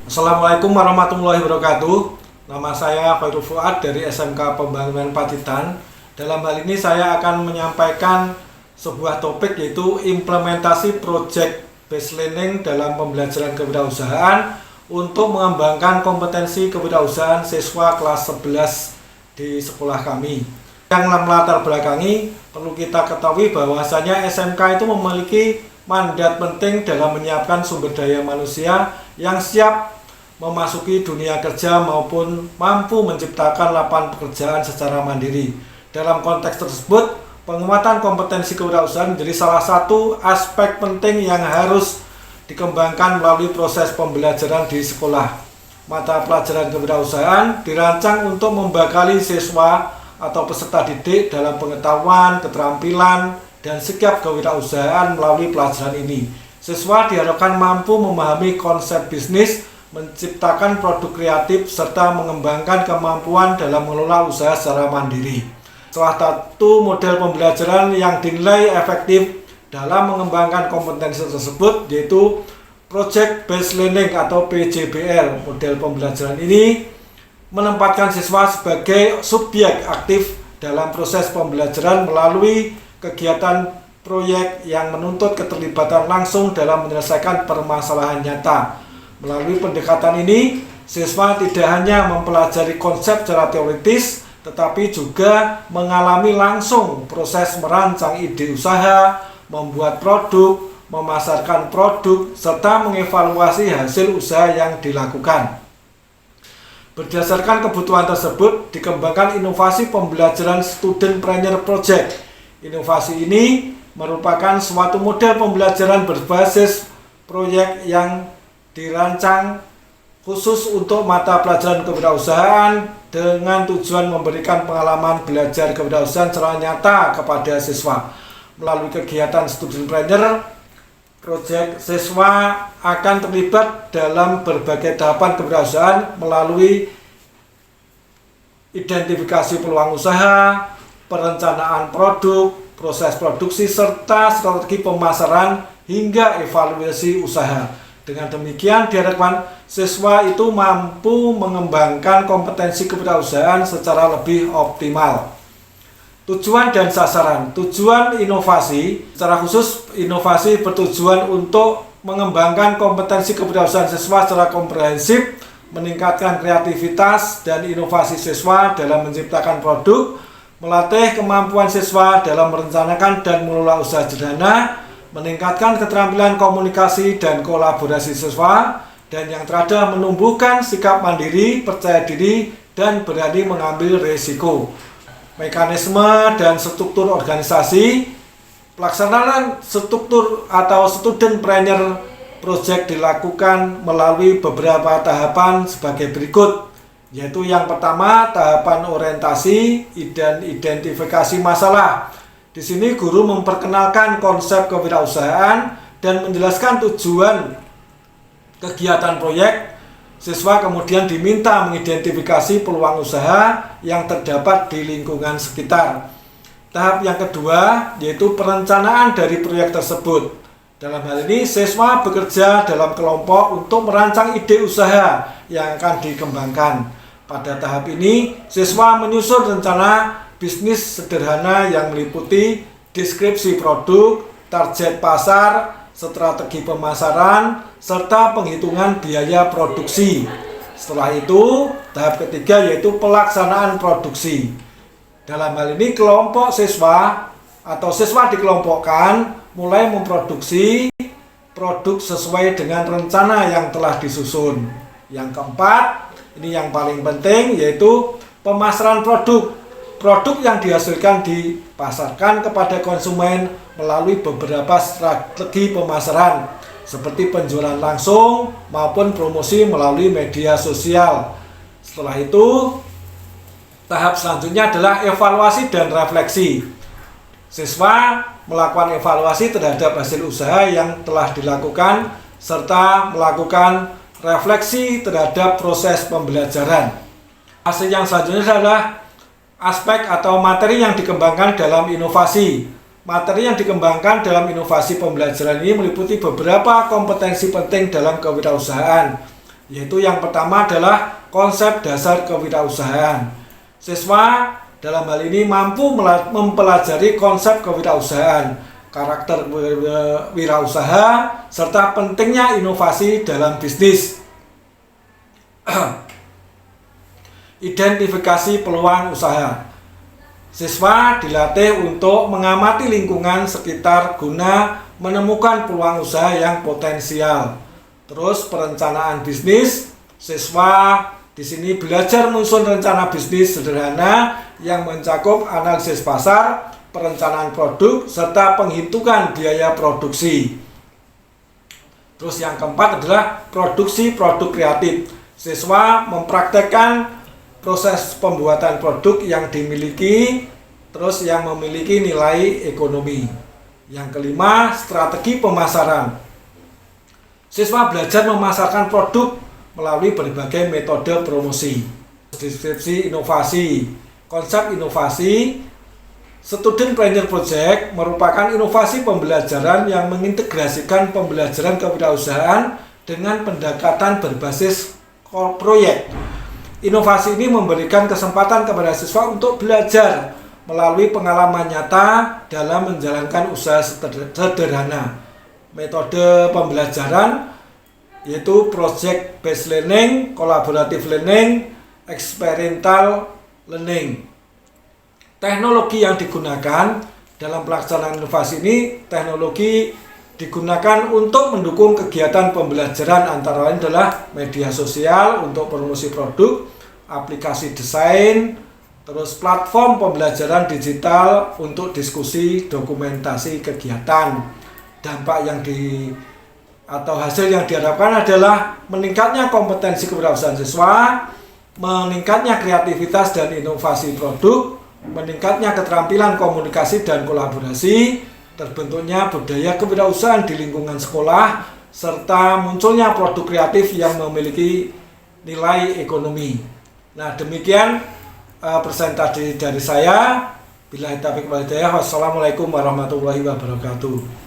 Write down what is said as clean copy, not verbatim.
Assalamualaikum warahmatullahi wabarakatuh. Nama saya Khairul Fuad dari SMK Pembangunan Pacitan. Dalam hal ini saya akan menyampaikan sebuah topik, yaitu implementasi project based learning dalam pembelajaran kewirausahaan untuk mengembangkan kompetensi kewirausahaan siswa kelas 11 di sekolah kami. Yang melatar belakangi, perlu kita ketahui bahwasanya SMK itu memiliki mandat penting dalam menyiapkan sumber daya manusia yang siap memasuki dunia kerja maupun mampu menciptakan lapangan pekerjaan secara mandiri. Dalam konteks tersebut, penguatan kompetensi kewirausahaan menjadi salah satu aspek penting yang harus dikembangkan melalui proses pembelajaran di sekolah. Mata pelajaran kewirausahaan dirancang untuk membekali siswa atau peserta didik dalam pengetahuan, keterampilan, dan sikap kewirausahaan melalui pelajaran ini. Siswa diharapkan mampu memahami konsep bisnis, menciptakan produk kreatif, serta mengembangkan kemampuan dalam mengelola usaha secara mandiri. Salah satu model pembelajaran yang dinilai efektif dalam mengembangkan kompetensi tersebut yaitu Project Based Learning atau PJBL. Model pembelajaran ini menempatkan siswa sebagai subjek aktif dalam proses pembelajaran melalui kegiatan proyek yang menuntut keterlibatan langsung dalam menyelesaikan permasalahan nyata. Melalui pendekatan ini, siswa tidak hanya mempelajari konsep secara teoritis, tetapi juga mengalami langsung proses merancang ide usaha, membuat produk, memasarkan produk, serta mengevaluasi hasil usaha yang dilakukan. Berdasarkan kebutuhan tersebut, dikembangkan inovasi pembelajaran Student-Planner Project. Inovasi ini merupakan suatu model pembelajaran berbasis proyek yang dirancang khusus untuk mata pelajaran kewirausahaan dengan tujuan memberikan pengalaman belajar kewirausahaan secara nyata kepada siswa. Melalui kegiatan Student Planner Project, siswa akan terlibat dalam berbagai tahapan kewirausahaan melalui identifikasi peluang usaha, perencanaan produk, proses produksi, serta strategi pemasaran hingga evaluasi usaha. Dengan demikian diharapkan siswa itu mampu mengembangkan kompetensi kewirausahaan secara lebih optimal. Tujuan dan sasaran. Tujuan inovasi, secara khusus inovasi bertujuan untuk mengembangkan kompetensi kewirausahaan siswa secara komprehensif, meningkatkan kreativitas dan inovasi siswa dalam menciptakan produk, melatih kemampuan siswa dalam merencanakan dan mengelola usaha sederhana, meningkatkan keterampilan komunikasi dan kolaborasi siswa, dan yang terakhir menumbuhkan sikap mandiri, percaya diri, dan berani mengambil risiko. Mekanisme dan struktur organisasi. Pelaksanaan struktur atau Student Planner Project dilakukan melalui beberapa tahapan sebagai berikut, yaitu yang pertama tahapan orientasi dan identifikasi masalah. Di sini guru memperkenalkan konsep kewirausahaan dan menjelaskan tujuan kegiatan proyek. Siswa kemudian diminta mengidentifikasi peluang usaha yang terdapat di lingkungan sekitar. Tahap yang kedua yaitu perencanaan dari proyek tersebut. Dalam hal ini siswa bekerja dalam kelompok untuk merancang ide usaha yang akan dikembangkan. Pada tahap ini siswa menyusun rencana bisnis sederhana yang meliputi deskripsi produk, target pasar, strategi pemasaran, serta penghitungan biaya produksi. Setelah itu, tahap ketiga yaitu pelaksanaan produksi. Dalam hal ini kelompok siswa atau siswa dikelompokkan mulai memproduksi produk sesuai dengan rencana yang telah disusun. Yang keempat, ini yang paling penting, yaitu pemasaran produk. Produk yang dihasilkan dipasarkan kepada konsumen melalui beberapa strategi pemasaran seperti penjualan langsung maupun promosi melalui media sosial. Setelah itu, tahap selanjutnya adalah evaluasi dan refleksi. Siswa melakukan evaluasi terhadap hasil usaha yang telah dilakukan serta melakukan refleksi terhadap proses pembelajaran. Hasil yang selanjutnya adalah aspek atau materi yang dikembangkan dalam inovasi. Materi yang dikembangkan dalam inovasi pembelajaran ini meliputi beberapa kompetensi penting dalam kewirausahaan. yaitu yang pertama adalah konsep dasar kewirausahaan. Siswa dalam hal ini mampu mempelajari konsep kewirausahaan, karakter wirausaha, serta pentingnya inovasi dalam bisnis. Identifikasi peluang usaha. Siswa dilatih untuk mengamati lingkungan sekitar guna menemukan peluang usaha yang potensial. Terus perencanaan bisnis, siswa di sini belajar menyusun rencana bisnis sederhana yang mencakup analisis pasar, perencanaan produk, serta penghitungan biaya produksi. Terus yang keempat adalah produksi produk kreatif. Siswa mempraktekkan proses pembuatan produk yang dimiliki, terus yang memiliki nilai ekonomi. Yang kelima, strategi pemasaran. Siswa belajar memasarkan produk melalui berbagai metode promosi. Deskripsi inovasi. Konsep inovasi, Student Planner Project merupakan inovasi pembelajaran yang mengintegrasikan pembelajaran kewirausahaan dengan pendekatan berbasis proyek. Inovasi ini memberikan kesempatan kepada siswa untuk belajar melalui pengalaman nyata dalam menjalankan usaha sederhana. Metode pembelajaran yaitu project based learning, collaborative learning, experiential learning. Teknologi yang digunakan dalam pelaksanaan inovasi ini, teknologi digunakan untuk mendukung kegiatan pembelajaran, antara lain adalah media sosial untuk promosi produk, aplikasi desain, terus platform pembelajaran digital untuk diskusi dokumentasi kegiatan. Dampak yang atau hasil yang diharapkan adalah meningkatnya kompetensi kewirausahaan siswa, meningkatnya kreativitas dan inovasi produk, meningkatnya keterampilan komunikasi dan kolaborasi, terbentuknya budaya kewirausahaan di lingkungan sekolah, serta munculnya produk kreatif yang memiliki nilai ekonomi. Nah, demikian presentasi dari saya. Billahi taufiq wal hidayah. Wassalamualaikum warahmatullahi wabarakatuh.